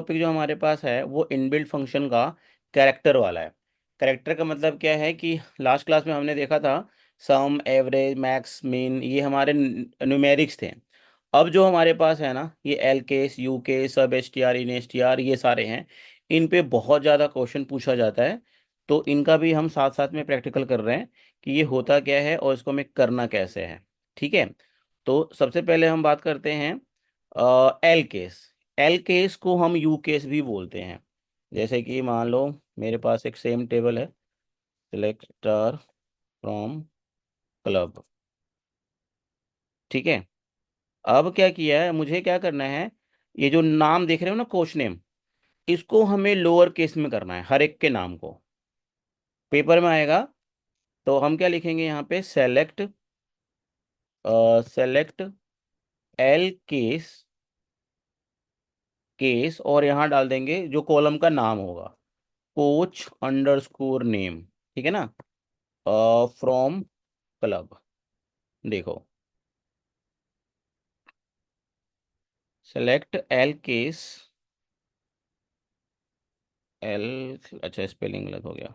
Topic जो हमारे पास है वो इनबिल्ट फंक्शन का कैरेक्टर वाला है। कैरेक्टर का मतलब क्या है कि लास्ट क्लास में हमने देखा था सम, एवरेज, मैक्स, मीन, ये हमारे न्यूमेरिक्स थे। अब जो हमारे पास है ना, ये एल केस, यू केस, सब एस टी आर, इन एस टी आर, ये सारे हैं। इन पे बहुत ज़्यादा क्वेश्चन पूछा जाता है। तो इनका भी हम साथ साथ में प्रैक्टिकल कर रहे हैं कि ये होता क्या है और इसको हमें करना कैसे है। ठीक है। तो सबसे पहले हम बात करते हैं एल केस। एल केस को हम यू केस भी बोलते हैं। जैसे कि मान लो मेरे पास एक सेम टेबल है, सिलेक्ट स्टार फ्रॉम क्लब। ठीक है। अब क्या किया है, मुझे क्या करना है, ये जो नाम देख रहे हो ना, कोच नेम, इसको हमें लोअर केस में करना है, हर एक के नाम को। पेपर में आएगा तो हम क्या लिखेंगे यहाँ पे, सेलेक्ट एल केस, केस, और यहाँ डाल देंगे जो कॉलम का नाम होगा, कोच अंडरस्कोर नेम। ठीक है ना, फ्रॉम क्लब। देखो, सेलेक्ट एल केस, एल, अच्छा स्पेलिंग गलत हो गया,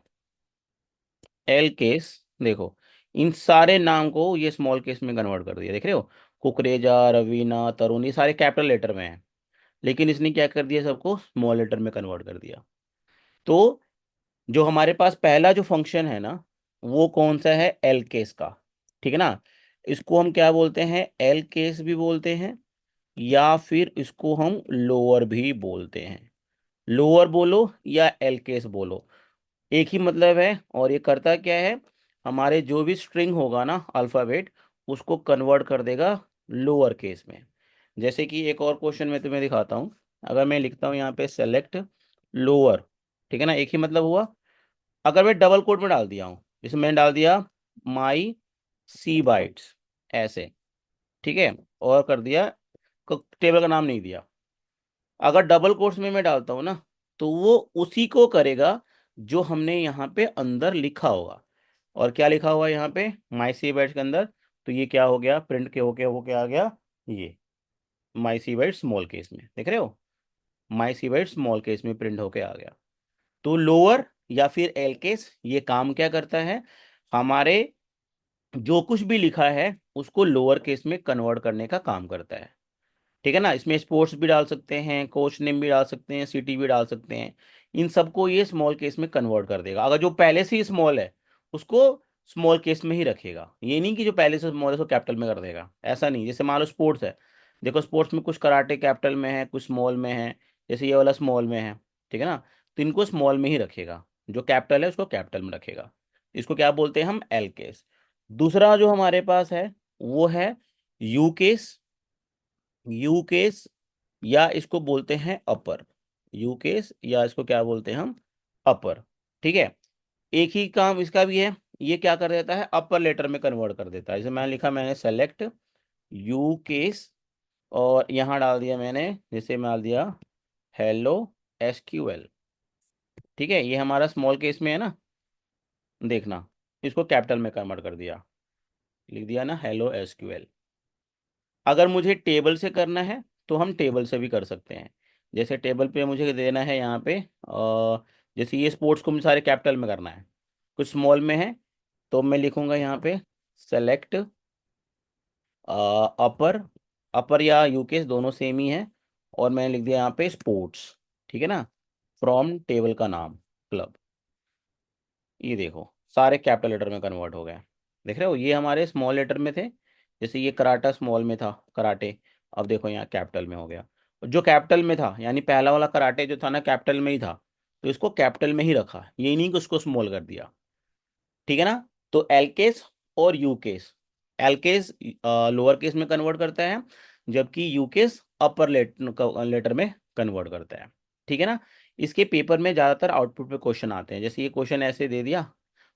एल केस। देखो, इन सारे नाम को ये स्मॉल केस में कन्वर्ट कर दिया, देख रहे हो, कुकरेजा, रवीना, तरुण, ये सारे कैपिटल लेटर में हैं। लेकिन इसने क्या कर दिया, सबको स्मॉल लेटर में कन्वर्ट कर दिया। तो जो हमारे पास पहला जो फंक्शन है ना, वो कौन सा है, एल केस का। ठीक है ना, इसको हम क्या बोलते हैं, एल केस भी बोलते हैं, या फिर इसको हम लोअर भी बोलते हैं। लोअर बोलो या एल केस बोलो, एक ही मतलब है। और ये करता क्या है, हमारे जो भी स्ट्रिंग होगा ना, अल्फ़ाबेट, उसको कन्वर्ट कर देगा लोअर केस में। जैसे कि एक और क्वेश्चन में तुम्हें दिखाता हूँ। अगर मैं लिखता हूँ यहाँ पे सेलेक्ट लोअर, ठीक है ना, एक ही मतलब हुआ। अगर मैं डबल कोट में डाल दिया हूँ, जैसे मैंने डाल दिया माई सी बाइट्स, ऐसे, ठीक है, और कर दिया, टेबल का नाम नहीं दिया। अगर डबल कोट्स में मैं डालता हूँ ना, तो वो उसी को करेगा जो हमने यहाँ पे अंदर लिखा होगा। और क्या लिखा हुआ है यहाँ पे, माई सी बाइट्स के अंदर, तो ये क्या हो गया, प्रिंट के होके वो क्या आ गया, ये माई सी बाइट स्मॉल केस में, देख रहे हो, माई सी बाइट स्मॉल केस में प्रिंट होके आ गया। तो लोअर या फिर एल केस ये काम क्या करता है, हमारे जो कुछ भी लिखा है उसको लोअर केस में कन्वर्ट करने का काम करता है। ठीक है ना, इसमें स्पोर्ट्स भी डाल सकते हैं, कोच नेम भी डाल सकते हैं, सिटी भी डाल सकते हैं। इन सबको ये स्मॉल केस में कन्वर्ट कर देगा। अगर जो पहले से ही स्मॉल है उसको स्मॉल केस में ही रखेगा, ये नहीं कि जो पहले से स्मॉल है उसको कैपिटल में कर देगा, ऐसा नहीं। जैसे मान लो स्पोर्ट्स है, देखो स्पोर्ट्स में कुछ कराटे कैपिटल में है, कुछ स्मॉल में है, जैसे ये वाला स्मॉल में है। ठीक है ना, तो इनको स्मॉल में ही रखेगा, जो कैपिटल है उसको कैपिटल में रखेगा। इसको क्या बोलते हैं हम, एल केस। दूसरा जो हमारे पास है वो है यू केस। यू केस, या इसको बोलते हैं अपर, यू केस, या इसको क्या बोलते हैं हम, अपर। ठीक है, एक ही काम इसका भी है। ये क्या कर देता है, अपर लेटर में कन्वर्ट कर देता है। जैसे मैंने लिखा, मैंने सेलेक्ट यू केस, और यहाँ डाल दिया मैंने, जैसे मैं डाल दिया हेलो एसक्यूएल। ठीक है, ये हमारा स्मॉल केस में है ना, देखना, इसको कैपिटल में कन्वर्ट कर दिया, लिख दिया ना हेलो एसक्यूएल। अगर मुझे टेबल से करना है तो हम टेबल से भी कर सकते हैं। जैसे टेबल पे मुझे देना है यहाँ पे, जैसे ये स्पोर्ट्स को मुझे सारे कैपिटल में करना है, कुछ स्मॉल में है, तो मैं लिखूंगा यहाँ पे सेलेक्ट अपर, अपर या यूकेस दोनों सेम ही है, और मैंने लिख दिया यहाँ पे स्पोर्ट्स। ठीक है ना, फ्रॉम टेबल का नाम क्लब। ये देखो सारे कैपिटल लेटर में कन्वर्ट हो गए, देख रहे हो, ये हमारे स्मॉल लेटर में थे। जैसे ये कराटा स्मॉल में था, कराटे, अब देखो यहाँ कैपिटल में हो गया। जो कैपिटल में था, यानी पहला वाला कराटे जो था ना, कैपिटल में ही था, तो इसको कैपिटल में ही रखा, ये नहीं कि उसको स्मॉल कर दिया। ठीक है ना, तो एल केस और you case, L case lower case में कन्वर्ट करता है, जबकि यू केस अपर लेटर में कन्वर्ट करता है। ठीक है ना, इसके पेपर में ज़्यादातर आउटपुट पे क्वेश्चन आते हैं। जैसे ये क्वेश्चन ऐसे दे दिया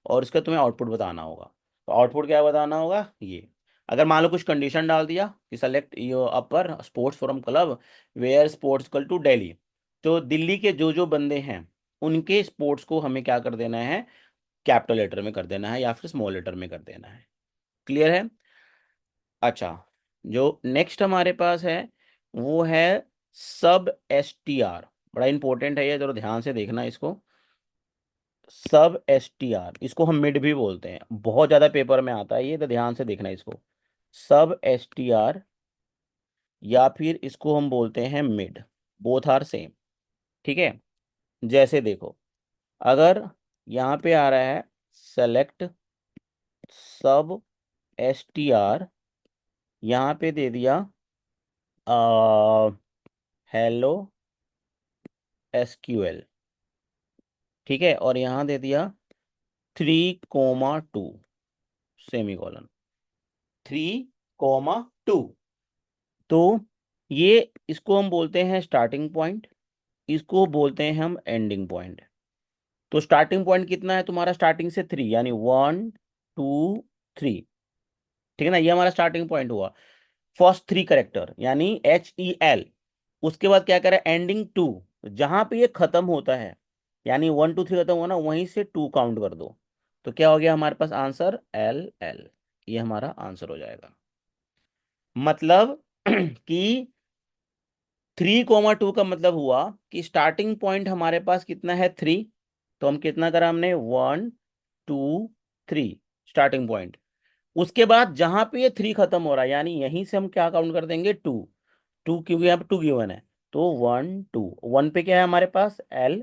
और इसका तुम्हें आउटपुट बताना होगा, तो आउटपुट क्या बताना होगा, ये अगर मान लो कुछ कंडीशन डाल दिया कि select your upper sports from club where sports equal to Delhi, तो दिल्ली के जो जो बंदे हैं उनके स्पोर्ट्स को हमें क्या कर देना है, कैपिटल लेटर में कर देना है या फिर स्मॉल लेटर में कर देना है। क्लियर है। अच्छा, जो नेक्स्ट हमारे पास है वो है सब एस टी आर। बड़ा इंपॉर्टेंट है ये, जरा ध्यान से देखना इसको। सब एस टी आर, इसको हम मिड भी बोलते हैं, बहुत ज्यादा पेपर में आता है ये, तो ध्यान से देखना इसको। सब एस टी आर या फिर इसको हम बोलते हैं मिड, बोथ आर सेम। ठीक है। जैसे देखो, अगर यहाँ पे आ रहा है सेलेक्ट सब एस टी आर, यहाँ पे दे दिया हेलो एसक्यूएल, ठीक है, और यहाँ दे दिया 3,2 सेमीकोलन, 3,2। तो ये, इसको हम बोलते हैं स्टार्टिंग पॉइंट, इसको बोलते हैं हम एंडिंग पॉइंट। तो स्टार्टिंग पॉइंट कितना है तुम्हारा, स्टार्टिंग से 3, यानी 1, 2, 3। ठीक है ना, ये हमारा स्टार्टिंग पॉइंट हुआ। फर्स्ट 3 करेक्टर यानी HEL। उसके बाद क्या करें, एंडिंग 2, जहां पे ये खत्म होता है, यानी 1, 2, 3 खत्म हुआ ना, वहीं से 2 काउंट कर दो। तो क्या हो गया हमारे पास आंसर, LL। ये हमारा आंसर हो जाएगा। मतलब कि 3,2 का मतलब हुआ कि स्टार्टिंग पॉइंट हमारे पास कितना है, 3। तो हम कितना करा हमने, 1, 2, 3 स्टार्टिंग पॉइंट। उसके बाद जहां पे ये 3 खत्म हो रहा है, यानी यहीं से हम क्या काउंट कर देंगे, 2। 2 क्योंकि यहाँ पे 2 गिवन है। तो 1, 2, 1 पे क्या है हमारे पास, L।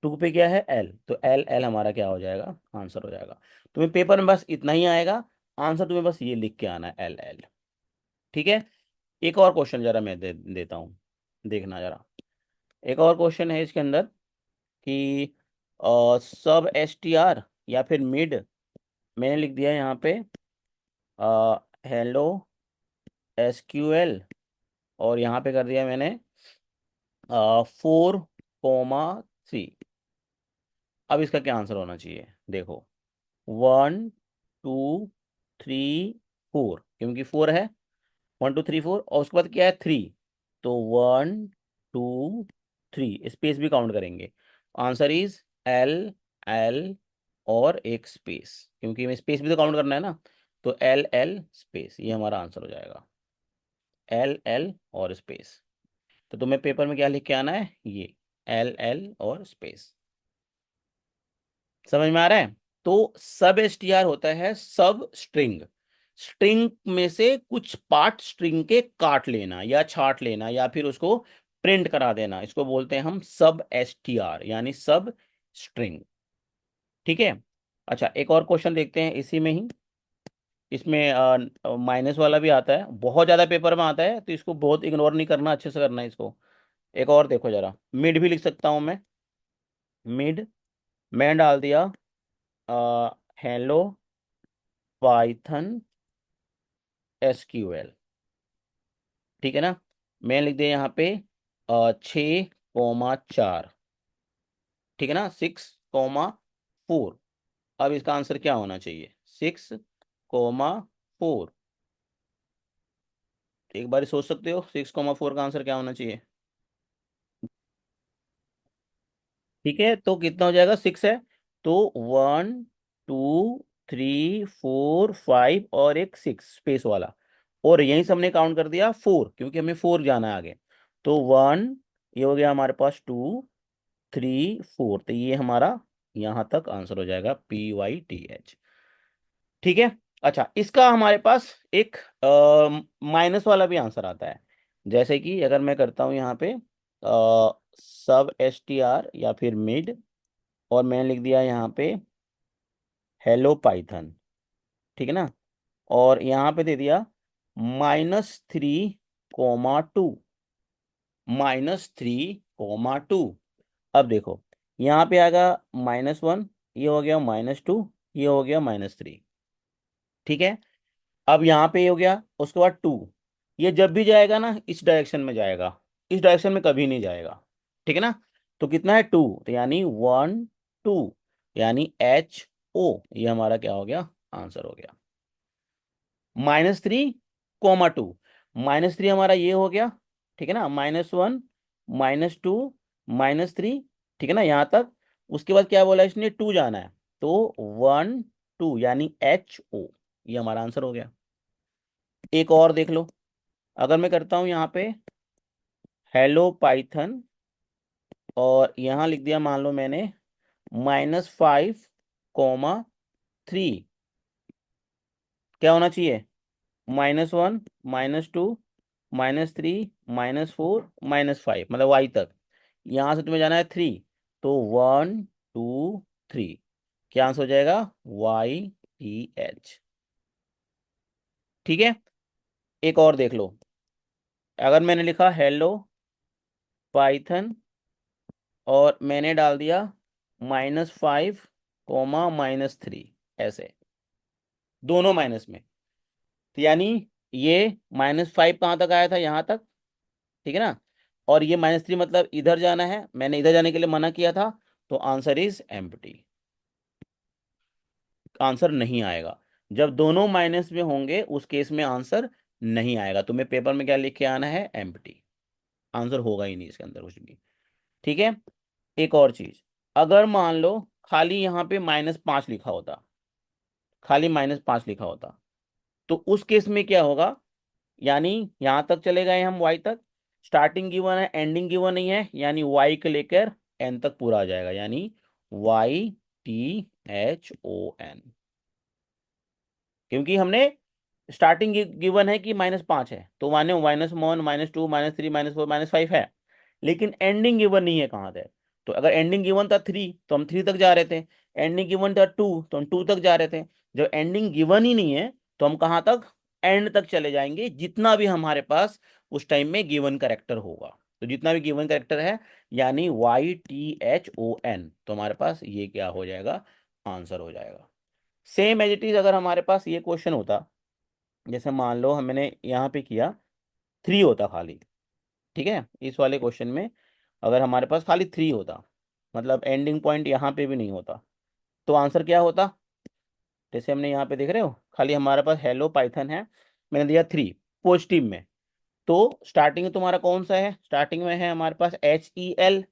2 पे क्या है, L। तो LL हमारा क्या हो जाएगा, आंसर हो जाएगा। तुम्हें पेपर में बस इतना ही आएगा, आंसर तुम्हें बस ये लिख के आना है, LL। ठीक है। एक और क्वेश्चन जरा मैं देता हूँ, देखना जरा। एक और क्वेश्चन है इसके अंदर कि सब एस टी आर या फिर मिड, मैंने लिख दिया यहाँ पे हेलो एसक्यूएल, और यहाँ पे कर दिया मैंने 4,3। अब इसका क्या आंसर होना चाहिए, देखो, 1, 2, 3, 4, क्योंकि 4 है, 1, 2, 3, 4, और उसके बाद क्या है, 3। तो 1, 2, 3 स्पेस भी काउंट करेंगे। आंसर इज LL और एक स्पेस, क्योंकि हमें स्पेस भी तो काउंट करना है ना। तो LL स्पेस, ये हमारा आंसर हो जाएगा, LL और स्पेस। तो तुम्हें पेपर में क्या लिख के आना है, ये LL और स्पेस। समझ में आ रहा है। तो सब STR होता है सब स्ट्रिंग, स्ट्रिंग में से कुछ पार्ट स्ट्रिंग के काट लेना या छाट लेना या फिर उसको प्रिंट करा देना, इसको बोलते हैं हम सब STR, यानी सब स्ट्रिंग। ठीक है। अच्छा, एक और क्वेश्चन देखते हैं इसी में ही। इसमें माइनस वाला भी आता है, बहुत ज्यादा पेपर में आता है, तो इसको बहुत इग्नोर नहीं करना, अच्छे से करना है इसको। एक और देखो जरा, मिड भी लिख सकता हूं मैं। मिड, मैं डाल दिया हेलो पाइथन SQL। ठीक है ना, मैं लिख दिया यहाँ पे 6,4। ठीक है ना, 6,4। अब इसका आंसर क्या होना चाहिए, 6,4। एक बार सोच सकते हो 6,4 का आंसर क्या होना चाहिए। ठीक है, तो कितना हो जाएगा, 6 है। तो 1, 2, 3, 4, 5 और एक 6 स्पेस वाला, और यहीं से हमने काउंट कर दिया 4, क्योंकि हमें 4 जाना है आगे। तो 1, ये हो गया हमारे पास, 2, 3, 4, तो ये हमारा यहाँ तक आंसर हो जाएगा, PYTH। ठीक है। अच्छा, इसका हमारे पास एक माइनस वाला भी आंसर आता है। जैसे कि अगर मैं करता हूँ यहाँ पे सब STR या फिर मिड, और मैंने लिख दिया यहाँ पे हेलो पाइथन। ठीक है ना, और यहाँ पे दे दिया -3,2, -3,2। अब देखो, यहाँ पे आएगा -1, ये हो गया -2, ये हो गया -3। ठीक है। अब यहाँ पे ये हो गया, उसके बाद 2, ये जब भी जाएगा ना इस डायरेक्शन में जाएगा, इस डायरेक्शन में कभी नहीं जाएगा। ठीक है ना। तो कितना है, 2, तो यानी 1, 2, यानी HO, ये हमारा क्या हो गया, आंसर हो गया। -3,2, -3 हमारा ये हो गया। ठीक है ना, -1, -2, -3। ठीक है ना यहाँ तक। उसके बाद क्या बोला इसने, 2 जाना है। तो 1, 2 यानी HO, ये हमारा आंसर हो गया। एक और देख लो, अगर मैं करता हूं यहाँ पे हेलो पाइथन और यहाँ लिख दिया मान लो मैंने -5, 3। क्या होना चाहिए? -1, -2, -3, -4, -5, मतलब वाई तक। यहाँ से तुम्हें जाना है 3, तो 1, 2, 3। क्या आंसर हो जाएगा? YTH। ठीक है। एक और देख लो। अगर मैंने लिखा हेलो पाइथन और मैंने डाल दिया -5, -3, ऐसे दोनों माइनस में, तो यानी ये -5 कहाँ तक आया था? यहाँ तक। ठीक है ना। और ये -3 मतलब इधर जाना है, मैंने इधर जाने के लिए मना किया था, तो आंसर इज एम्प्टी। आंसर नहीं आएगा। जब दोनों माइनस में होंगे उस केस में आंसर नहीं आएगा। तुम्हें पेपर में क्या लिख के आना है? एम्प्टी। आंसर होगा ही नहीं इसके अंदर कुछ भी। ठीक है। एक और चीज, अगर मान लो खाली यहाँ पे -5 लिखा होता, खाली -5 लिखा होता, तो उस केस में क्या होगा? यानी यहां तक चले गए हम y तक, स्टार्टिंग गिवन है, एंडिंग गिवन नहीं है, यानी y के लेकर n तक पूरा आ जाएगा, यानी YTHON। क्योंकि हमने स्टार्टिंग गिवन है कि -5 है, तो माने -1, -2, -3, -4, -5 है, लेकिन एंडिंग गिवन नहीं है कहाँ तक। तो अगर एंडिंग गिवन था 3 तो हम 3 तक जा रहे थे, एंडिंग गिवन था 2 तो हम 2 तक जा रहे थे। जब एंडिंग गिवन ही नहीं है तो हम कहाँ तक? एंड तक चले जाएंगे, जितना भी हमारे पास उस टाइम में गिवन करेक्टर होगा। तो जितना भी गिवन करेक्टर है, यानी YTHON, तो हमारे पास ये क्या हो जाएगा? आंसर हो जाएगा। सेम एज इट इज अगर हमारे पास ये क्वेश्चन होता, जैसे मान लो हमने यहाँ पे किया 3 होता खाली। ठीक है। इस वाले क्वेश्चन में अगर हमारे पास खाली 3 होता, मतलब एंडिंग पॉइंट यहाँ पे भी नहीं होता, तो आंसर क्या होता? जैसे हमने यहाँ पे देख रहे हो, खाली हमारे पास हेलो पाइथन है, मैंने दिया 3 पॉजिटिव में, तो स्टार्टिंग में तुम्हारा कौन सा है? स्टार्टिंग में है हमारे पास HEL,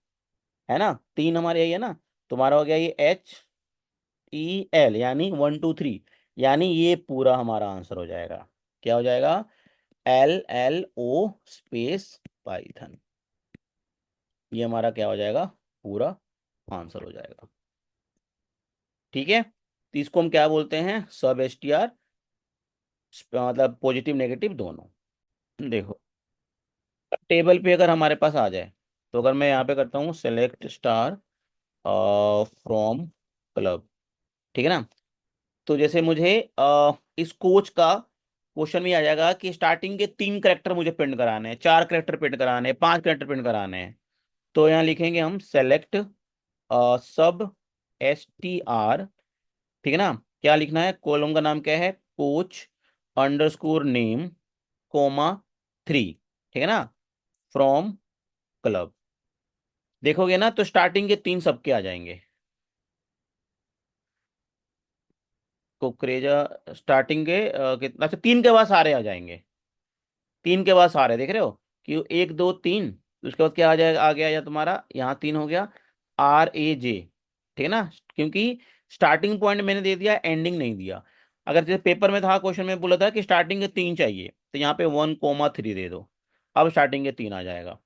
है ना, 3 हमारे यही है ना। तुम्हारा हो गया ये HEL, यानी 1, 2, 3, यानी ये पूरा हमारा आंसर हो जाएगा। क्या हो जाएगा? LLO space Python. ये हमारा क्या हो जाएगा? पूरा आंसर हो जाएगा। ठीक है। तो इसको हम क्या बोलते हैं? सब STR, मतलब पॉजिटिव नेगेटिव दोनों। देखो, टेबल पे अगर हमारे पास आ जाए, तो अगर मैं यहाँ पे करता हूँ सेलेक्ट स्टार फ्रॉम क्लब, ठीक है ना, तो जैसे मुझे इस कोच का क्वेश्चन में आ जाएगा कि स्टार्टिंग के 3 करेक्टर मुझे प्रिंट कराने हैं, 4 करेक्टर प्रिंट कराने हैं, 5 करेक्टर प्रिंट कराने हैं। तो यहाँ लिखेंगे हम सेलेक्ट सब STR। ठीक है ना। क्या लिखना है? कॉलम का नाम क्या है? Coach underscore name, comma 3। ठीक है ना। From club. देखोगे ना तो स्टार्टिंग के 3 सबके आ जाएंगे। कुकरेजा स्टार्टिंग के कितना, अच्छा 3 के बाद सारे आ जाएंगे। 3 के बाद सारे देख रहे हो कि 1, 2, 3, उसके बाद क्या आ जाएगा? आ गया या तुम्हारा यहाँ 3 हो गया, RAJ। ठीक है ना। क्योंकि स्टार्टिंग पॉइंट मैंने दे दिया, एंडिंग नहीं दिया। अगर जैसे पेपर में था, क्वेश्चन में बोला था कि स्टार्टिंग के 3 चाहिए, तो यहाँ पे 1, 3 दे दो। अब स्टार्टिंग के 3 आ जाएगा,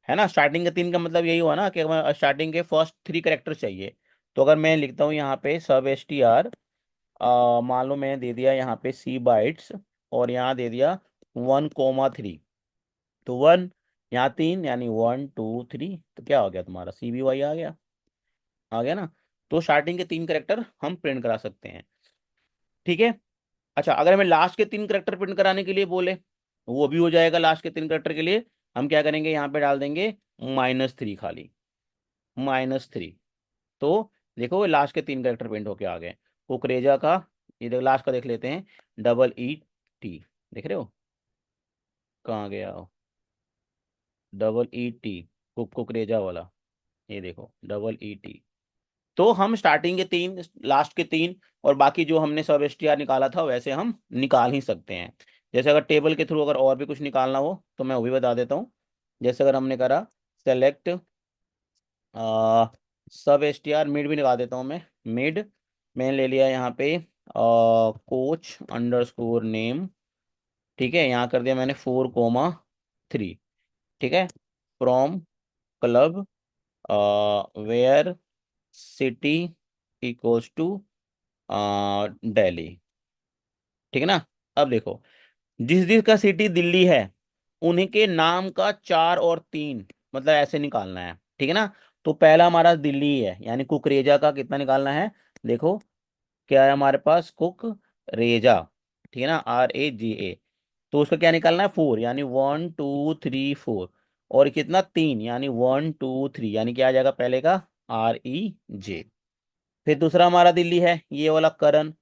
है ना। स्टार्टिंग के 3 का मतलब यही हुआ ना कि स्टार्टिंग के फर्स्ट 3 करेक्टर चाहिए। तो अगर मैं लिखता हूँ यहाँ पे सब STR, मान लो मैंने दे दिया यहाँ पे C बाइट्स, और यहाँ दे दिया 1, 3, तो 1, यहाँ 3, यानी 1, 2, 3, तो क्या हो गया तुम्हारा? CBY आ गया। आ गया ना। तो स्टार्टिंग के 3 करेक्टर हम प्रिंट करा सकते हैं। ठीक है। अच्छा, अगर हमें लास्ट के 3 करेक्टर प्रिंट कराने के लिए बोले, वो भी हो जाएगा। लास्ट के 3 करेक्टर के लिए हम क्या करेंगे? यहाँ पे डाल देंगे -3 खाली, -3। तो देखो लास्ट के 3 करेक्टर प्रिंट होके आ गए। कुकरेजा का, ये देखो लास्ट का देख लेते हैं, EET। देख रहे हो कहाँ गया? EET, कुकरेजा वाला, ये देखो EET। तो हम स्टार्टिंग के 3, लास्ट के 3, और बाकी जो हमने सब STR निकाला था वैसे हम निकाल ही सकते हैं। जैसे अगर टेबल के थ्रू अगर और भी कुछ निकालना हो तो मैं वो भी बता देता हूँ। जैसे अगर हमने करा सेलेक्ट सब STR मिड, भी निकाल देता हूँ मैं। मिड मैंने ले लिया यहाँ पे कोच अंडरस्कोर नेम। ठीक है। यहाँ कर दिया मैंने 4, 3। ठीक है। From club where city equals to Delhi. ठीक है ना। अब देखो, जिस जिस का सिटी दिल्ली है उन्हीं के नाम का 4 और 3, मतलब ऐसे निकालना है। ठीक है ना। तो पहला हमारा दिल्ली ही है, यानी कुकरेजा का कितना निकालना है। देखो क्या है हमारे पास, कुक रेजा। ठीक है ना, RAGA। तो उसका क्या निकालना है, 4, यानी 1 2 3 4। और कितना, 3, यानी 1 2 3, यानी क्या आ जाएगा पहले का, REJ। फिर दूसरा हमारा दिल्ली है, ये वाला करण।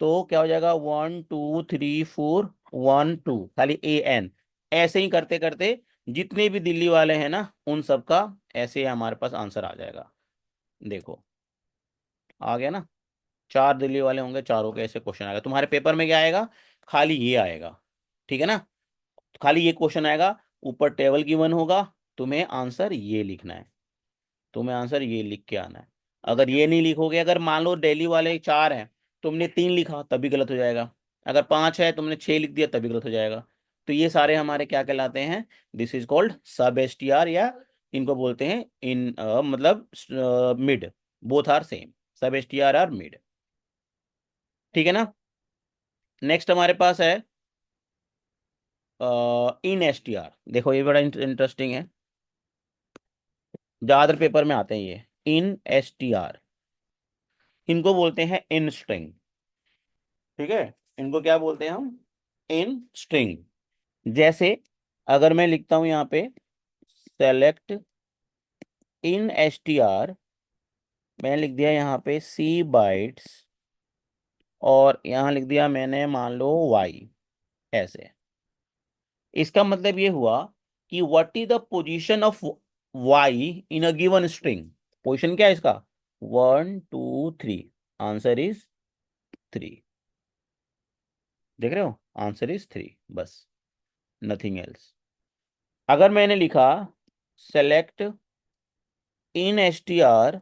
तो क्या हो जाएगा, 1 2 3 4 1 2, खाली AN। ऐसे ही करते करते जितने भी दिल्ली वाले हैं ना उन सब का ऐसे हमारे पास आंसर आ जाएगा। देखो आ गया ना। 4 दिल्ली वाले होंगे, चारों के ऐसे क्वेश्चन आएगा तुम्हारे पेपर में। क्या आएगा, खाली ये आएगा। ठीक है ना। खाली ये क्वेश्चन आएगा, ऊपर टेबल गिवन होगा, तुम्हें आंसर ये लिखना है। तुम्हें आंसर ये लिख के आना है। अगर ये नहीं लिखोगे, अगर मान लो दिल्ली वाले 4 हैं, तुमने 3 लिखा तभी गलत हो जाएगा। अगर 5 है तुमने 6 लिख दिया तभी गलत हो जाएगा। तो ये सारे हमारे क्या कहलाते हैं, दिस इज कॉल्ड सब STR, या इनको बोलते हैं इन मतलब मिड। बोथ आर सेम, सब STR आर मिड। ठीक है ना। नेक्स्ट हमारे पास है इन STR। देखो ये बड़ा इंटरेस्टिंग है, ज्यादातर पेपर में आते हैं ये इन STR। इनको बोलते हैं इन स्ट्रिंग। ठीक है। इनको क्या बोलते हैं हम, इन स्ट्रिंग। जैसे अगर मैं लिखता हूं यहाँ पे सेलेक्ट इन STR, मैंने लिख दिया यहाँ पे C बाइट्स, और यहाँ लिख दिया मैंने मान लो Y, ऐसे। इसका मतलब ये हुआ कि what is the position of Y in a given string. Position क्या है इसका, 1 2 3। Answer is 3। देख रहे हो, आंसर इज 3, बस, नथिंग एल्स। अगर मैंने लिखा सेलेक्ट इन STR,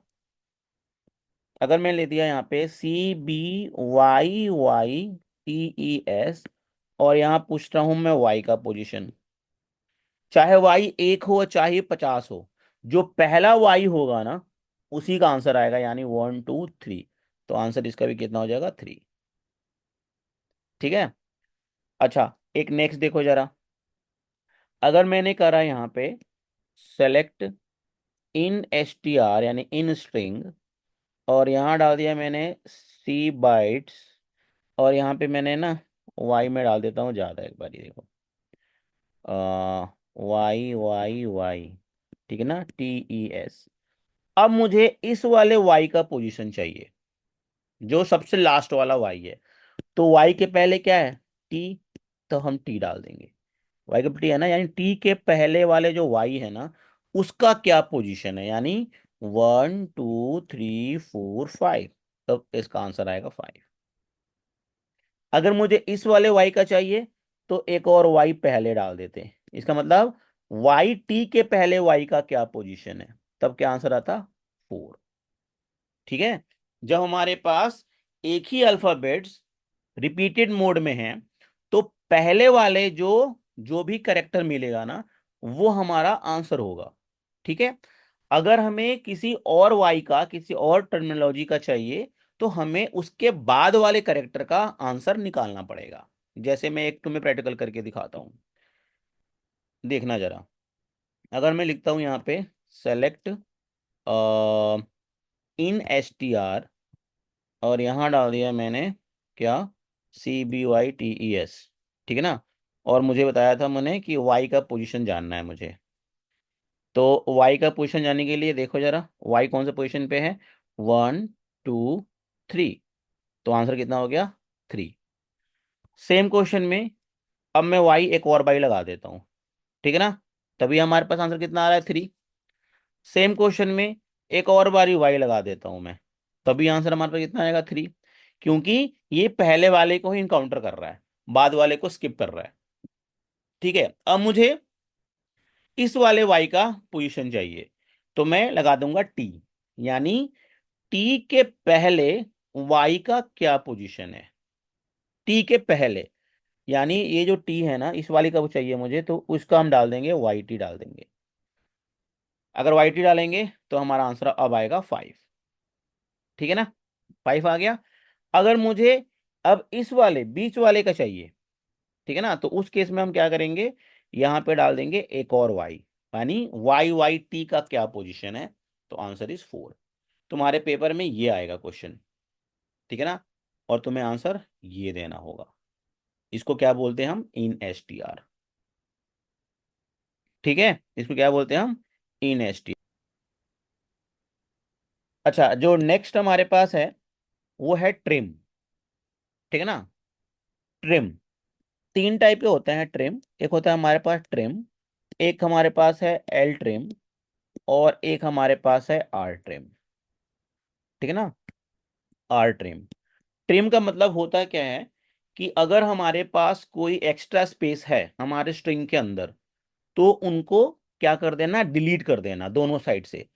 अगर मैं ले दिया यहाँ पे CBYYTES, और यहाँ पूछ रहा हूं मैं Y का पोजीशन, चाहे Y 1 हो चाहे 50 हो, जो पहला Y होगा ना उसी का आंसर आएगा, यानी 1 2 3। तो आंसर इसका भी कितना हो जाएगा, 3। ठीक है। अच्छा, एक नेक्स्ट देखो जरा। अगर मैंने करा यहाँ पे सेलेक्ट इन STR, यानी इन स्ट्रिंग, और यहाँ डाल दिया मैंने C बाइट्स, और यहाँ पे मैंने ना Y में डाल देता हूँ ज़्यादा, एक बार देखो, Y। ठीक है ना, TES। अब मुझे इस वाले Y का पोजीशन चाहिए, जो सबसे लास्ट वाला Y है। तो Y के पहले क्या है, T। तो हम T डाल देंगे। Y का T है ना, यानी T के पहले वाले जो Y है ना उसका क्या पोजीशन है, यानी 1 2 3 4 5। तब इसका आंसर आएगा 5। अगर मुझे इस वाले Y का चाहिए तो एक और Y पहले डाल देते हैं। इसका मतलब YT के पहले Y का क्या पोजीशन है, तब क्या आंसर आता, 4। ठीक है। जब हमारे पास एक ही अल्फाबेट्स रिपीटेड मोड में है, तो पहले वाले जो जो भी करेक्टर मिलेगा ना वो हमारा आंसर होगा। ठीक है। अगर हमें किसी और वाई का, किसी और टर्मिनोलॉजी का चाहिए, तो हमें उसके बाद वाले करेक्टर का आंसर निकालना पड़ेगा। जैसे मैं एक तुम्हें प्रैक्टिकल करके दिखाता हूं, देखना जरा। अगर मैं लिखता हूं यहाँ पे सेलेक्ट इन STR, और यहाँ डाल दिया मैंने क्या, CBYTES। ठीक है ना। और मुझे बताया था मैंने कि Y का पोजीशन जानना है मुझे। तो Y का पोजीशन जानने के लिए देखो जरा, Y कौन से पोजीशन पे है, 1 2 3। तो आंसर कितना हो गया, 3। सेम क्वेश्चन में अब मैं Y एक और बाई लगा देता हूँ। ठीक है ना। तभी हमारे पास आंसर कितना आ रहा है, 3। सेम क्वेश्चन में एक और बारी Y लगा देता हूं मैं, तभी आंसर हमारे पास कितना आएगा, 3। क्योंकि ये पहले वाले को ही इनकाउंटर कर रहा है, बाद वाले को स्किप कर रहा है। ठीक है। अब मुझे इस वाले Y का पोजीशन चाहिए, तो मैं लगा दूंगा T, यानी T के पहले Y का क्या पोजीशन है, T के पहले, यानी ये जो T है ना इस वाली का वो चाहिए मुझे, तो उसका हम डाल देंगे YT डाल देंगे। अगर वाई टी डालेंगे तो हमारा आंसर अब आएगा 5। ठीक है ना, 5 आ गया। अगर मुझे अब इस वाले बीच वाले का चाहिए, ठीक है ना, तो उस केस में हम क्या करेंगे, यहां पे डाल देंगे एक और वाई, यानी वाई वाई टी का क्या पोजीशन है, तो आंसर इज 4। तुम्हारे पेपर में ये आएगा क्वेश्चन, ठीक है ना, और तुम्हें आंसर ये देना होगा। इसको क्या बोलते हैं हम, इन एस टी आर। ठीक है, इसको क्या बोलते हैं हम, इन एस टी। अच्छा, जो नेक्स्ट हमारे पास है वो है ट्रिम। ठीक है ना, ट्रिम। तीन टाइप के होते हैं ट्रिम। एक होता है हमारे पास ट्रिम, एक हमारे पास है एल ट्रिम, और एक हमारे पास है आर ट्रिम। ठीक है ना, आर ट्रिम। ट्रिम का मतलब होता क्या है कि अगर हमारे पास कोई एक्स्ट्रा स्पेस है हमारे स्ट्रिंग के अंदर, तो उनको क्या कर देना, डिलीट कर देना दोनों साइड से।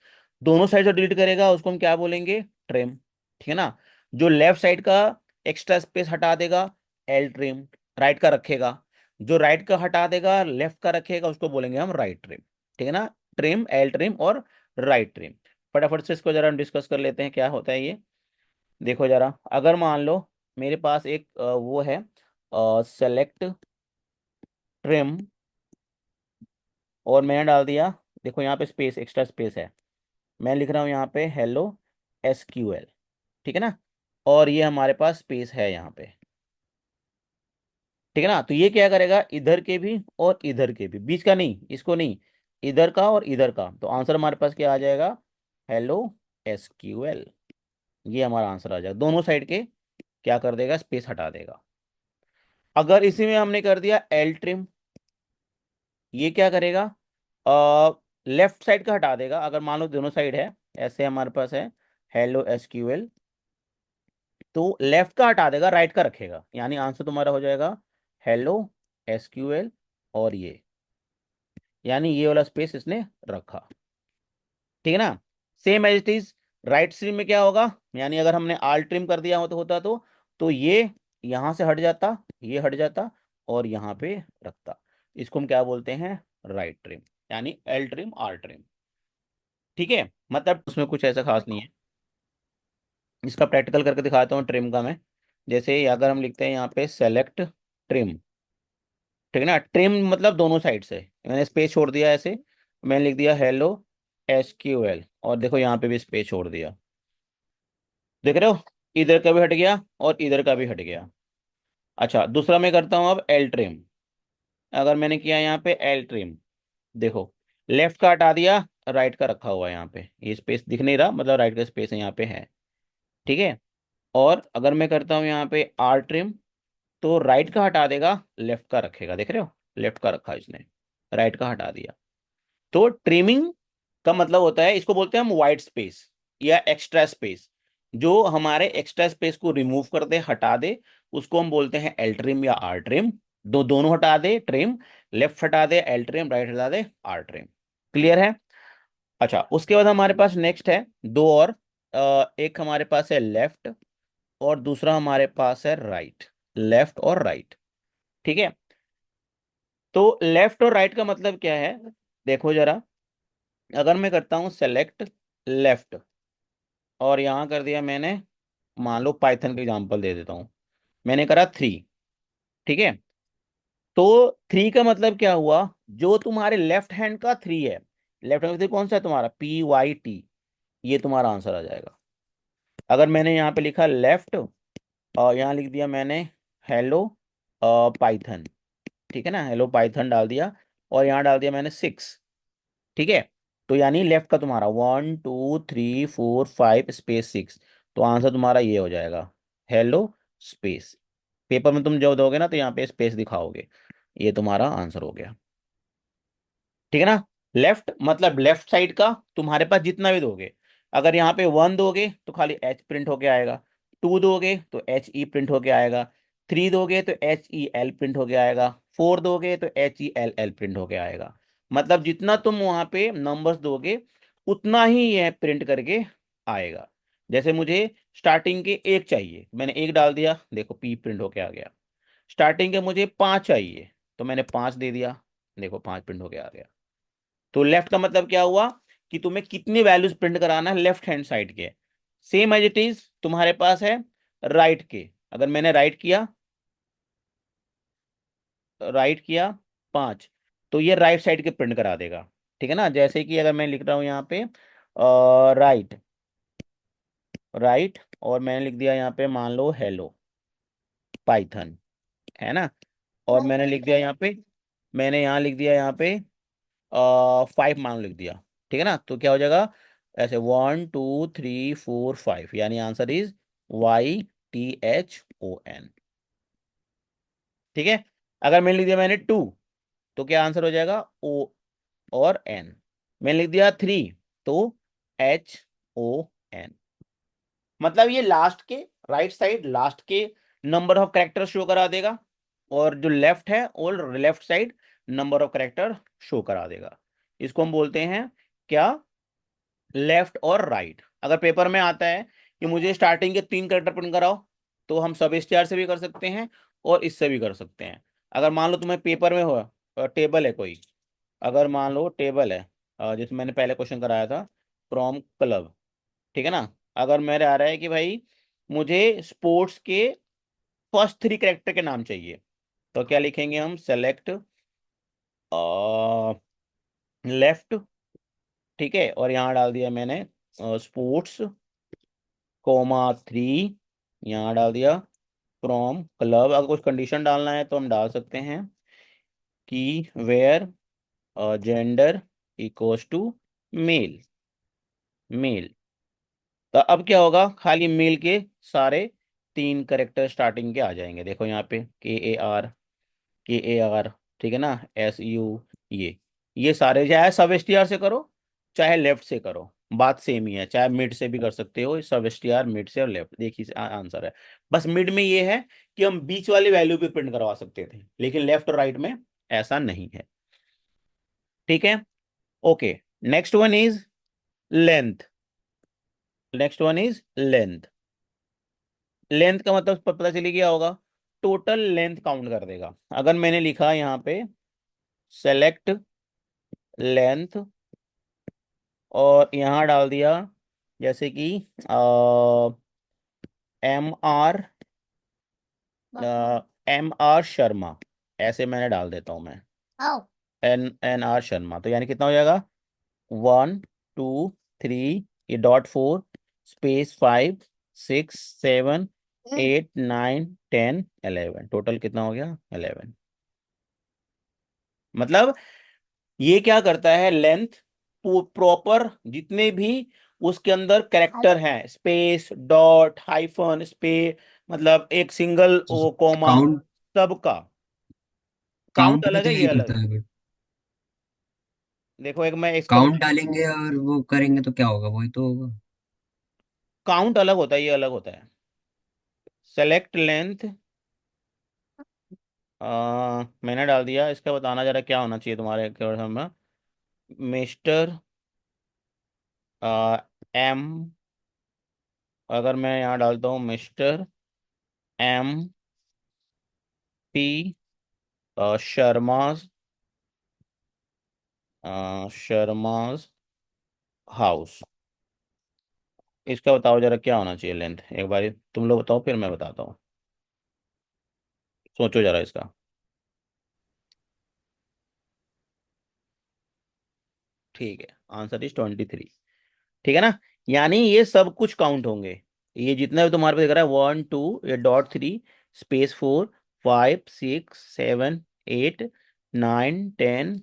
दोनों साइड से डिलीट करेगा उसको हम क्या बोलेंगे, ट्रिम। ठीक है ना, जो लेफ्ट साइड का एक्स्ट्रा स्पेस हटा देगा, एल ट्रिम, राइट का रखेगा। जो राइट का हटा देगा, लेफ्ट का रखेगा, उसको बोलेंगे हम राइट ट्रिम। ठीक है ना, ट्रिम, एल ट्रिम और राइट ट्रिम। फटाफट से इसको जरा हम डिस्कस कर लेते हैं क्या होता है ये। देखो जरा, अगर मान लो मेरे पास एक वो है, सेलेक्ट ट्रिम, और मैंने डाल दिया, देखो यहाँ पे स्पेस, एक्स्ट्रा स्पेस है, मैं लिख रहा हूँ यहाँ पे हेलो एसक्यूएल। ठीक है ना, और ये हमारे पास स्पेस है यहाँ पे। ठीक है ना, तो ये क्या करेगा, इधर के भी और इधर के भी, बीच का नहीं, इसको नहीं, इधर का और इधर का, तो आंसर हमारे पास क्या आ जाएगा, हेलो एसक्यूएल। ये हमारा आंसर आ जाएगा, दोनों साइड के क्या कर देगा, स्पेस हटा देगा। अगर इसी में हमने कर दिया एल ट्रिम, ये क्या करेगा, लेफ्ट साइड का हटा देगा। अगर मान लो दोनों साइड है, ऐसे हमारे पास है हेलो एसक्यूएल, तो लेफ्ट का हटा देगा, राइट का रखेगा, यानी आंसर तुम्हारा हो जाएगा हेलो एसक्यूएल, और यानी ये वाला स्पेस इसने रखा। ठीक है ना, same as it is right stream में क्या होगा, यानी अगर हमने आल ट्रिम कर दिया हो तो होता तो ये यहां से हट जाता, ये हट जाता, और यहाँ पे रखता। इसको हम क्या बोलते हैं, राइट ट्रिम, यानी एल ट्रिम आर ट्रिम। ठीक है, मतलब उसमें कुछ ऐसा खास नहीं है। इसका प्रैक्टिकल करके दिखाता हूँ ट्रिम का मैं। जैसे अगर हम लिखते हैं यहाँ पे सेलेक्ट ट्रिम, ठीक है ना, ट्रिम मतलब दोनों साइड से, मैंने स्पेस छोड़ दिया ऐसे, मैंने लिख दिया हेलो एसक्यूएल, और देखो यहाँ पे भी स्पेस छोड़ दिया, देख रहे हो, इधर का भी हट गया और इधर का भी हट गया। अच्छा, दूसरा मैं करता हूँ अब एल ट्रिम। अगर मैंने किया यहाँ पे एल ट्रिम, देखो, लेफ्ट का हटा दिया, राइट का रखा हुआ है यहाँ पे, ये स्पेस दिख नहीं रहा, मतलब राइट का स्पेस है यहाँ पे है। ठीक है, और अगर मैं करता हूँ यहाँ पे आर ट्रिम, तो राइट का हटा देगा, लेफ्ट का रखेगा, देख रहे हो, लेफ्ट का रखा इसने, राइट का हटा दिया। तो ट्रिमिंग का मतलब होता है, इसको बोलते हैं हम वाइट स्पेस या एक्स्ट्रा स्पेस। जो हमारे एक्स्ट्रा स्पेस को रिमूव कर दे, हटा दे, उसको हम बोलते हैं एल ट्रिम या आर ट्रिम। दोनों हटा दे, ट्रिम, लेफ्ट हटा दे एल ट्रिम, राइट हटा दे आर ट्रिम। क्लियर है। अच्छा, उसके बाद हमारे पास नेक्स्ट है दो और, एक हमारे पास है लेफ्ट, और दूसरा हमारे पास है राइट। लेफ्ट और राइट, ठीक है। तो लेफ्ट और राइट का मतलब क्या है, देखो जरा, अगर मैं करता हूं सेलेक्ट लेफ्ट, और यहां कर दिया मैंने, मान लो पाइथन का एग्जांपल दे देता हूं, मैंने करा 3। ठीक है, तो 3 का मतलब क्या हुआ, जो तुम्हारे लेफ्ट हैंड का 3 है, लेफ्ट हैंड का 3 कौन सा है तुम्हारा, पी वाई टी, ये तुम्हारा आंसर आ जाएगा। अगर मैंने यहाँ पे लिखा लेफ्ट, और यहाँ लिख दिया मैंने हेलो पाइथन, ठीक है ना, हेलो पाइथन डाल दिया, और यहाँ डाल दिया मैंने 6। ठीक है, तो यानी लेफ्ट का तुम्हारा 1 2 3 4 5 स्पेस 6, तो आंसर तुम्हारा ये हो जाएगा, हेलो स्पेस। पेपर में तुम जब दोगे ना तो यहाँ पे स्पेस दिखाओगे, ये तुम्हारा आंसर हो गया। ठीक है ना, लेफ्ट मतलब लेफ्ट साइड का तुम्हारे पास जितना भी दोगे, अगर यहाँ पे 1 दोगे तो खाली एच प्रिंट होके आएगा, 2 दोगे तो एच ई प्रिंट होके आएगा, 3 दोगे तो एच ई एल प्रिंट होके आएगा, 4 दोगे तो H E L L print होके आएगा। मतलब जितना तुम वहां पे नंबर्स दोगे, उतना ही यह प्रिंट करके आएगा। जैसे मुझे स्टार्टिंग के 1 चाहिए, मैंने 1 डाल दिया, देखो पी प्रिंट होके आ गया। स्टार्टिंग के मुझे 5 चाहिए, तो मैंने 5 दे दिया, देखो 5 प्रिंट होके आ गया। तो लेफ्ट का मतलब क्या हुआ, कि तुम्हें कितनी वैल्यूज प्रिंट कराना है लेफ्ट हैंड साइड के। सेम एज इट इज तुम्हारे पास है राइट के। अगर मैंने राइट किया 5, तो ये राइट साइड के प्रिंट करा देगा। ठीक है ना, जैसे कि अगर मैं लिख रहा हूँ यहाँ पे राइट, राइट, और मैंने लिख दिया यहाँ पे मान लो हेलो पाइथन, है ना। और मैंने लिख दिया यहाँ पे, मैंने यहाँ लिख दिया यहाँ पे 5 मान लो लिख दिया। ठीक है ना, तो क्या हो जाएगा ऐसे 1 2 3 4 5, यानी आंसर इज YTHON। ठीक है। अगर मैंने लिख दिया मैंने 2, तो क्या आंसर हो जाएगा O और N। मैंने लिख दिया 3, तो HON। मतलब ये लास्ट के, राइट साइड लास्ट के नंबर ऑफ कैरेक्टर शो करा देगा, और जो लेफ्ट है और left side number of character show करा देगा। इसको हम बोलते हैं क्या, लेफ्ट और राइट। अगर पेपर में आता है कि मुझे स्टार्टिंग के 3 कैरेक्टर प्रिंट कराओ, तो हम सब एसटीआर से भी कर सकते हैं और इससे भी कर सकते हैं। अगर मान लो तुम्हें पेपर में हो टेबल है कोई, अगर मान लो टेबल है जिसमें मैंने पहले क्वेश्चन कराया था फ्रॉम क्लब, ठीक है ना। अगर मेरे आ रहा है कि भाई मुझे स्पोर्ट्स के फर्स्ट 3 कैरेक्टर के नाम चाहिए, तो क्या लिखेंगे हम, सेलेक्ट लेफ्ट, ठीक है, और यहाँ डाल दिया मैंने स्पोर्ट्स कोमा 3, यहाँ डाल दिया फ्रॉम क्लब। अगर कुछ कंडीशन डालना है तो हम डाल सकते हैं कि where gender equals to male, male. तो अब क्या होगा, खाली मेल के सारे 3 करेक्टर स्टार्टिंग के आ जाएंगे। देखो यहाँ पे के ए आर, ठीक है ना, SU, ये सारे चाहे सब एस टी आर से करो चाहे लेफ्ट से करो, बात सेम ही है। चाहे मिड से भी कर सकते हो, सब एस टी आर मिड से और लेफ्ट, देखिए आंसर है। बस मिड में ये है कि हम बीच वाली वैल्यू भी प्रिंट करवा सकते थे, लेकिन लेफ्ट और राइट में ऐसा नहीं है। ठीक है, okay. Next one is length, next one is length. Length का मतलब पता चली गया होगा, टोटल लेंथ काउंट कर देगा। अगर मैंने लिखा यहाँ पे सेलेक्ट लेंथ, और यहाँ डाल दिया जैसे कि MR, MR शर्मा, ऐसे मैंने डाल देता हूँ मैं, NR शर्मा, तो यानी कितना हो जाएगा 1 2 3, ये .4 स्पेस 5 6 7 8 9 10 11, टोटल कितना हो गया 11। मतलब ये क्या करता है, लेंथ प्रॉपर जितने भी उसके अंदर कैरेक्टर हैं, स्पेस डॉट हाइफन मतलब एक सिंगल ओ कॉमा, काउंट सबका काउंट काउंट भी अलग तो है, ये यही अलग करता है। है, बट देखो एक मैं इसका काउंट डालेंगे और वो करेंगे तो क्या होगा, वही तो होगा। काउंट अलग होता है, ये अलग होता है। सेलेक्ट लेंथ मैंने डाल दिया, इसका बताना जरा क्या होना चाहिए तुम्हारे में, मिस्टर M, अगर मैं यहाँ डालता हूँ mister MP Sharma's, Sharma's house, इसका बताओ जरा क्या होना चाहिए लेंथ, एक बार तुम लोग बताओ फिर मैं बताता हूँ। सोचो जरा इसका। ठीक है, आंसर इज 23। ठीक है ना, यानी ये सब कुछ काउंट होंगे। ये जितना भी तुम्हारे पास दिख रहा है 1 2, ये .3 स्पेस 4 5 6 7 8 9 10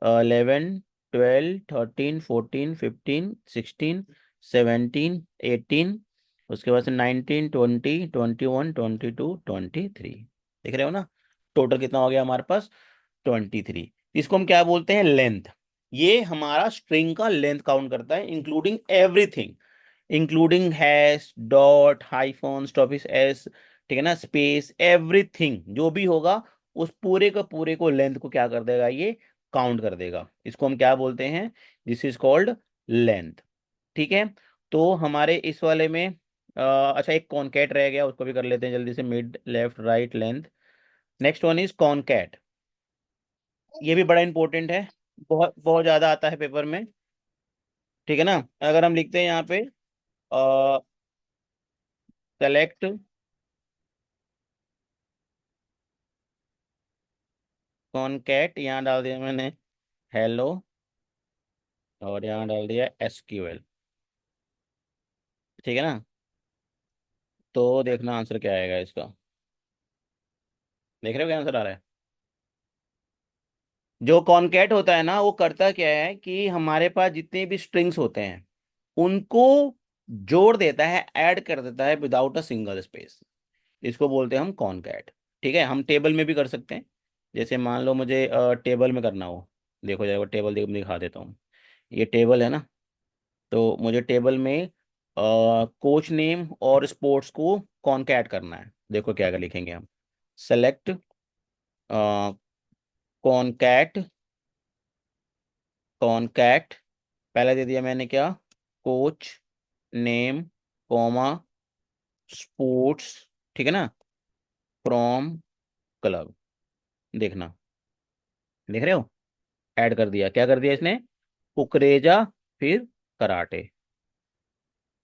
11 12 13 14 15 16 17 18, उसके बाद से 19 20 21 22 23। देख रहे हो ना, टोटल कितना हो गया हमारे पास 23। इसको हम क्या बोलते हैं, लेंथ। ये हमारा स्ट्रिंग का लेंथ काउंट करता है, including everything, including hash dot hyphen stop is S, ठीक है ना, स्पेस, एवरीथिंग जो भी होगा उस पूरे का पूरे को लेंथ को क्या कर देगा, ये काउंट कर देगा। इसको हम क्या बोलते हैं, दिस इज कॉल्ड लेंथ। ठीक है, तो हमारे इस वाले में अच्छा एक कॉनकैट रह गया, उसको भी कर लेते हैं जल्दी से, mid left right length. Next one is concat, ये भी बड़ा इंपॉर्टेंट है, बहुत बहुत ज्यादा आता है पेपर में। ठीक है ना। अगर हम लिखते हैं यहाँ पे सेलेक्ट कॉनकैट, यहाँ डाल दिया मैंने हेलो, और यहाँ डाल दिया एसक्यूएल। ठीक है ना। तो देखना आंसर क्या आएगा इसका। देख रहे हो क्या आंसर आ रहा है। जो कॉनकैट होता है ना, वो करता क्या है कि हमारे पास जितने भी स्ट्रिंग्स होते हैं उनको जोड़ देता है, ऐड कर देता है विदाउट अ सिंगल स्पेस। इसको बोलते हैं हम कॉनकैट। ठीक है, हम टेबल में भी कर सकते हैं। जैसे मान लो मुझे टेबल में करना हो, देखो जरा टेबल दिखा देता हूँ। ये टेबल है ना, तो मुझे टेबल में कोच नेम और स्पोर्ट्स को कॉनकैट करना है। देखो क्या लिखेंगे हम। सेलेक्ट कॉनकैट, कॉनकैट पहले दे दिया मैंने क्या, कोच नेम कॉमा स्पोर्ट्स, ठीक है ना, फ्रॉम क्लब। देखना, देख रहे हो, ऐड कर दिया। क्या कर दिया इसने, कुकरेजा, फिर कराटे।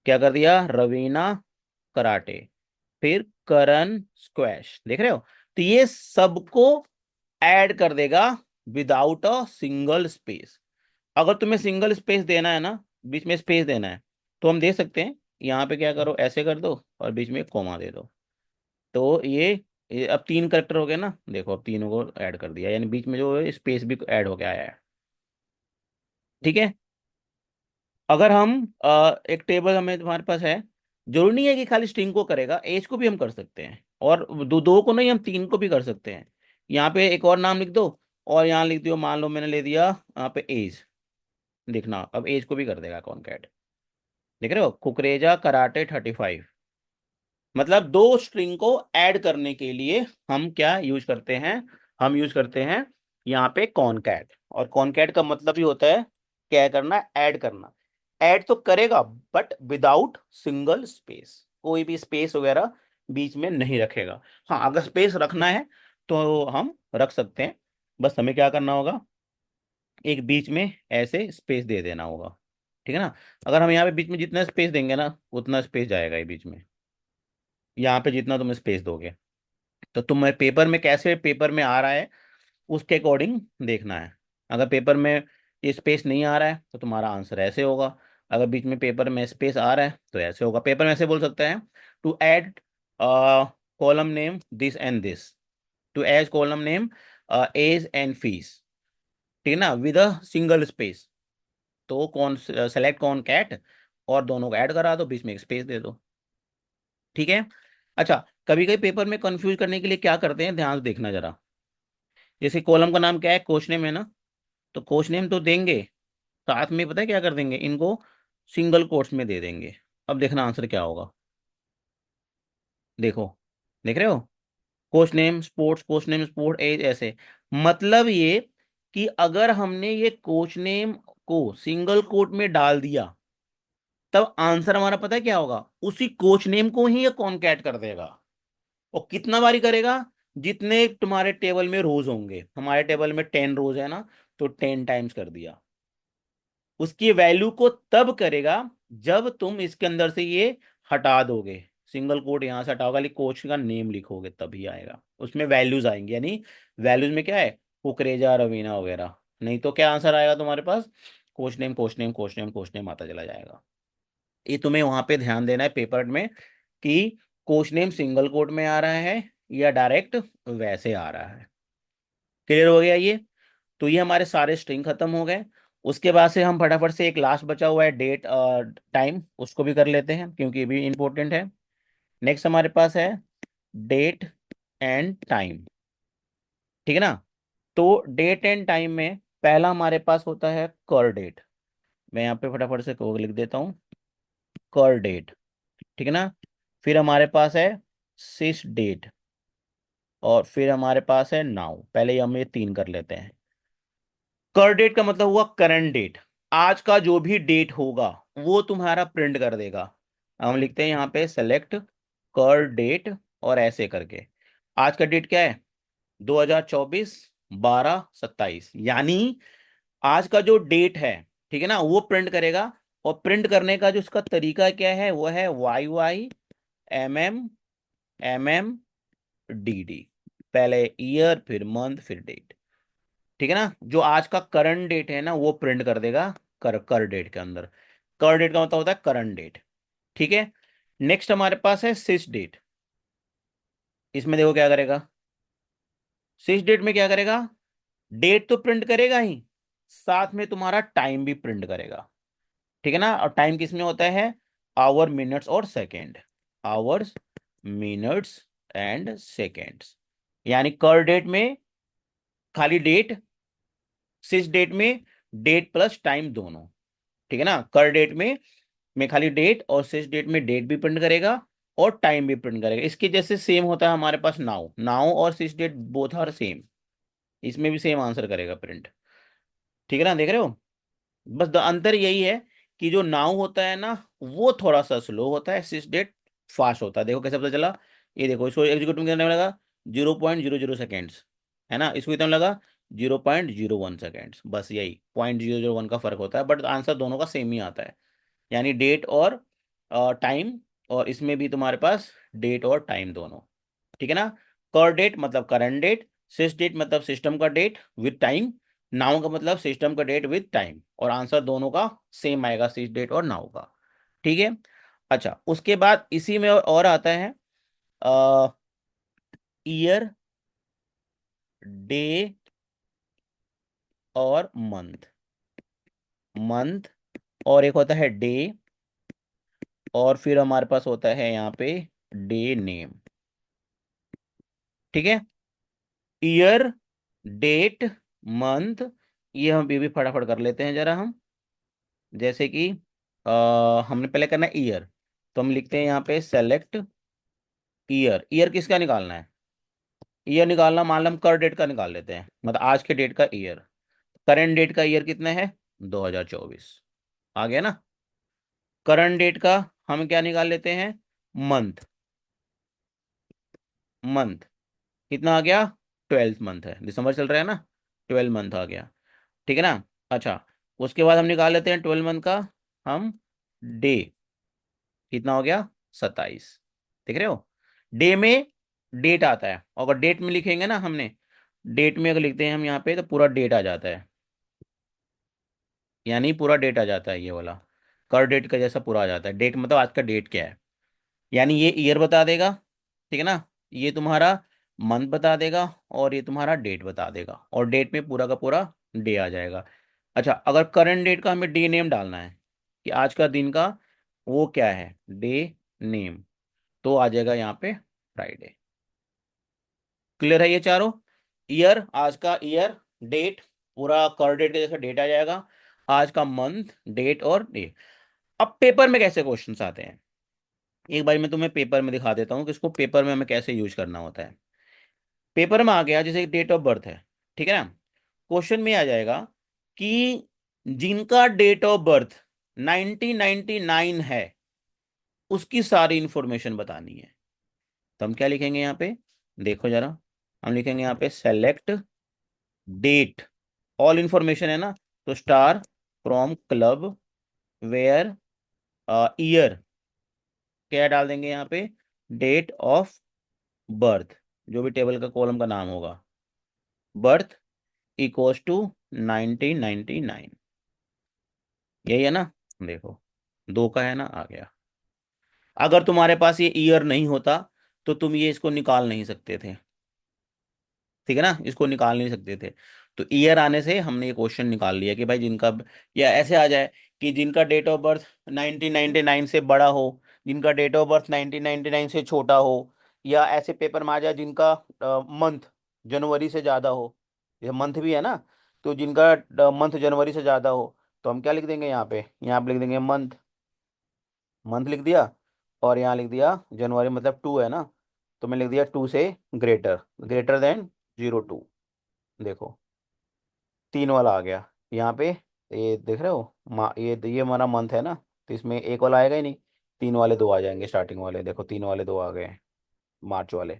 क्या कर दिया, रवीना कराटे, फिर करण स्क्वैश। देख रहे हो। तो ये सबको ऐड कर देगा विदाउट अ सिंगल स्पेस। अगर तुम्हें सिंगल स्पेस देना है ना, बीच में स्पेस देना है, तो हम दे सकते हैं। यहाँ पे क्या करो, ऐसे कर दो और बीच में एक कॉमा दे दो। तो ये अब तीन करेक्टर हो गए ना, देखो अब तीनों को ऐड कर दिया, यानी बीच में जो स्पेस भी ऐड हो गया है। ठीक है। अगर हम एक टेबल हमें तुम्हारे पास है, जरूरी नहीं है कि खाली स्ट्रिंग को करेगा, एज को भी हम कर सकते हैं। और दो दो को नहीं, हम तीन को भी कर सकते हैं। यहाँ पे एक और नाम लिख दो, और यहाँ लिख दियो, मान लो मैंने ले दिया यहाँ पे एज। देखना अब एज को भी कर देगा कॉनकैट। देख रहे हो, कुकरेजा कराटे 35। मतलब दो स्ट्रिंग को ऐड करने के लिए हम क्या यूज करते हैं, हम यूज करते हैं यहाँ पे कॉनकैट। और कॉनकैट का मतलब ही होता है क्या करना, ऐड करना। ऐड तो करेगा बट विदाउट सिंगल स्पेस, कोई भी स्पेस वगैरह बीच में नहीं रखेगा। हाँ, अगर स्पेस रखना है तो हम रख सकते हैं। बस हमें क्या करना होगा, एक बीच में ऐसे स्पेस दे देना होगा। ठीक है ना। अगर हम यहाँ पे बीच में जितना स्पेस देंगे ना, उतना स्पेस जाएगा ये बीच में, यहाँ पे जितना तुम स्पेस दोगे। तो तुम्हें पेपर में कैसे पेपर में आ रहा है उसके अकॉर्डिंग देखना है। अगर पेपर में ये स्पेस नहीं आ रहा है तो तुम्हारा आंसर ऐसे होगा। अगर बीच में पेपर में स्पेस आ रहा है तो ऐसे होगा। पेपर में ऐसे बोल सकते हैं, to add column name this and this, to age column name age and fees. ठीक है ना, विद अ सिंगल स्पेस। तो कौन सेलेक्ट कौन कैट, और दोनों को ऐड करा दो, बीच में एक स्पेस दे दो। ठीक है। अच्छा, कभी कभी पेपर में कंफ्यूज करने के लिए क्या करते हैं, ध्यान से देखना जरा। जैसे कॉलम का नाम क्या है, कोच नेम है ना, तो कोच नेम तो देंगे, साथ में पता है क्या कर देंगे, इनको सिंगल कोट्स में दे देंगे। अब देखना आंसर क्या होगा। देखो, देख रहे हो, coach name sports, coach name sport age, ऐसे। मतलब ये कि अगर हमने ये कोच नेम को सिंगल कोट में डाल दिया, तब आंसर हमारा पता है क्या होगा, उसी कोच नेम को ही ये कॉन्कैट कर देगा। और कितना बारी करेगा, जितने तुम्हारे टेबल में रोज होंगे। हमारे टेबल में 10 रोज है ना, तो 10 टाइम्स कर दिया। उसकी वैल्यू को तब करेगा जब तुम इसके अंदर से ये हटा दोगे, सिंगल कोट यहां से हटाओगे, कोच का नेम लिखोगे, तभी आएगा, उसमें वैल्यूज आएंगी। यानी वैल्यूज में क्या है, कुकरेजा रवीना वगैरह। नहीं तो क्या आंसर आएगा तुम्हारे पास, coach name coach name coach name coach name आता चला जाएगा। ये तुम्हें वहां पे ध्यान देना है पेपर में, कि कोच नेम सिंगल कोट में आ रहा है या डायरेक्ट वैसे आ रहा है। क्लियर हो गया ये। तो ये हमारे सारे स्ट्रिंग खत्म हो गए। उसके बाद से हम फटाफट से एक लास्ट बचा हुआ है डेट टाइम, उसको भी कर लेते हैं क्योंकि ये भी इंपॉर्टेंट है। नेक्स्ट हमारे पास है डेट एंड टाइम। ठीक है ना। तो डेट एंड टाइम में पहला हमारे पास होता है कर डेट। मैं यहाँ पे फटाफट से को लिख देता हूँ, कर डेट। ठीक है ना। फिर हमारे पास है सिस डेट, और फिर हमारे पास है नाउ। पहले हम ये तीन कर लेते हैं। कर डेट का मतलब हुआ करंट डेट, आज का जो भी डेट होगा वो तुम्हारा प्रिंट कर देगा। हम लिखते हैं यहाँ पे सेलेक्ट कर डेट, और ऐसे करके। आज का डेट क्या है, 2024 12/27, यानी आज का जो डेट है, ठीक है ना, वो प्रिंट करेगा और प्रिंट करने का जो उसका तरीका क्या है, वो है Y Y M M M M D D. पहले ईयर, फिर मंथ, फिर डेट। ठीक है ना, जो आज का करंट डेट है ना वो प्रिंट कर देगा कर डेट के अंदर। कर डेट का मतलब होता है करंट डेट। ठीक है। नेक्स्ट हमारे पास है सिस डेट। इसमें देखो क्या करेगा, सिस डेट में क्या करेगा, डेट तो प्रिंट करेगा ही, साथ में तुम्हारा टाइम भी प्रिंट करेगा। ठीक है ना, और टाइम किस में होता है, आवर, मिनट्स और second. Hours, minutes and seconds. यानी कर डेट में खाली डेट, सिस डेट में डेट प्लस टाइम दोनों। ठीक है ना, कर डेट में खाली डेट, और सिस डेट में डेट भी प्रिंट करेगा और टाइम भी प्रिंट करेगा। इसके जैसे सेम होता है हमारे पास नाउ, नाउ और सिस डेट बोथ आर सेम, इसमें भी सेम आंसर करेगा प्रिंट। ठीक है ना, देख रहे हो। बस अंतर यही है कि जो नाउ होता है ना वो थोड़ा सा स्लो होता है, सिस डेट फास्ट होता है। देखो कैसे पता चला, ये देखो इसको एग्जीक्यूट में कितना टाइम लगा, 0.00 सेकेंड्स, है ना, इसको कितना लगा, 0.01 सेकेंड्स। बस यही 0.001 का फर्क होता है, बट आंसर दोनों का सेम ही आता है। यानी डेट और टाइम, और इसमें भी तुम्हारे पास डेट और टाइम दोनों। ठीक है ना। कर डेट मतलब करंट डेट, सिस डेट मतलब सिस्टम का डेट विद टाइम, नाउ का मतलब सिस्टम का डेट विद टाइम, और आंसर दोनों का सेम आएगा, सिस डेट और नाउ का। ठीक है। अच्छा, उसके बाद इसी में और आता है ईयर, डे और मंथ। मंथ, और एक होता है डे, और फिर हमारे पास होता है यहाँ पे डे नेम। ठीक है। ईयर, डेट, मंथ, ये हम भी फटाफट कर लेते हैं जरा हम। जैसे कि हमने पहले करना है ईयर, तो हम लिखते हैं यहाँ पे सेलेक्ट ईयर। ईयर किसका निकालना है, ईयर निकालना, मान लो हम कर डेट का निकाल लेते हैं, मतलब आज के डेट का ईयर। करंट डेट का ईयर कितना है, 2024। आ गया ना। करंट डेट का हम क्या निकाल लेते हैं, मंथ। मंथ कितना आ गया, 12th मंथ है, दिसंबर चल रहा है ना, 12 मंथ आ गया। ठीक है ना। अच्छा, उसके बाद हम निकाल लेते हैं 12 मंथ का हम डे, कितना हो गया, 27। देख रहे हो, डे में डेट आता है, और अगर डेट में लिखेंगे ना हमने, डेट में अगर लिखते हैं हम यहाँ पे तो पूरा डेट आ जाता है, यानी पूरा डेट आ जाता है ये वाला, कर डेट का जैसा पूरा आ जाता है। डेट मतलब आज का डेट क्या है, यानी ये ईयर बता देगा, ठीक है ना, ये तुम्हारा मंथ बता देगा, और ये तुम्हारा डेट बता देगा, और डेट में पूरा का पूरा डे आ जाएगा। अच्छा, अगर करंट डेट का हमें डे नेम डालना है कि आज का दिन का वो क्या है, डे नेम, तो आ जाएगा यहाँ पे फ्राइडे। क्लियर है ये चारों। ईयर, आज का ईयर, डेट, पूरा कर डेट के जैसा डेट आ जाएगा, आज का मंथ, डेट और डे। अब पेपर में कैसे क्वेश्चंस आते हैं, एक बार मैं तुम्हें पेपर में दिखा देता हूँ कि इसको पेपर में हमें कैसे यूज करना होता है। पेपर में आ गया जैसे डेट ऑफ बर्थ है, ठीक है ना, क्वेश्चन में आ जाएगा कि जिनका डेट ऑफ बर्थ 1999 है उसकी सारी इंफॉर्मेशन बतानी है। तो हम क्या लिखेंगे यहाँ पे, देखो जरा, हम लिखेंगे यहाँ पे सेलेक्ट डेट, ऑल इंफॉर्मेशन है ना, तो star from club where year, क्या डाल देंगे यहाँ पे, डेट ऑफ बर्थ, जो भी टेबल का कॉलम का नाम होगा, बर्थ इक्वल्स टू 1999। यही है ना, देखो, दो का है ना, आ गया। अगर तुम्हारे पास ये ईयर नहीं होता तो तुम ये इसको निकाल नहीं सकते थे। ठीक है ना, इसको निकाल नहीं सकते थे। तो ईयर आने से हमने ये क्वेश्चन निकाल लिया कि भाई जिनका, या ऐसे आ जाए कि जिनका डेट ऑफ बर्थ 1999 से बड़ा हो, जिनका डेट ऑफ बर्थ 1999 से छोटा हो, या ऐसे पेपर में आ जाए जिनका मंथ जनवरी से ज़्यादा हो, ये मंथ भी है ना, तो जिनका मंथ जनवरी से ज़्यादा हो, तो हम क्या लिख देंगे यहाँ पे लिख देंगे मंथ, मंथ लिख दिया, और यहाँ लिख दिया जनवरी मतलब 2 है ना, तो मैं लिख दिया 2 से ग्रेटर, ग्रेटर देन 02। देखो, 3 वाला आ गया यहाँ पे, ये देख रहे हो, ये हमारा मंथ है ना, तो इसमें एक वाला आएगा ही नहीं, 3 वाले 2 आ जाएंगे स्टार्टिंग वाले, देखो 3 वाले 2 आ गए, मार्च वाले।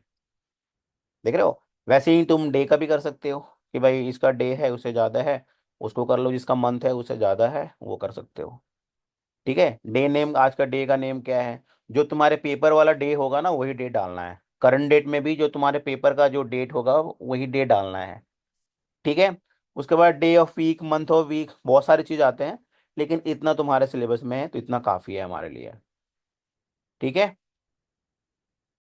देख रहे हो, वैसे ही तुम डे का भी कर सकते हो कि भाई इसका डे है उससे ज़्यादा है, उसको कर लो, जिसका मंथ है उससे ज़्यादा है वो कर सकते हो। ठीक है, डे नेम, आज का डे का नेम क्या है, जो तुम्हारे पेपर वाला डे होगा ना वही डेट डालना है। करंट डेट में भी जो तुम्हारे पेपर का जो डेट होगा वही डेट डालना है। ठीक है। उसके बाद day of week, month of week, बहुत सारी चीज आते हैं, लेकिन इतना तुम्हारे सिलेबस में है तो इतना काफी है हमारे लिए। ठीक है।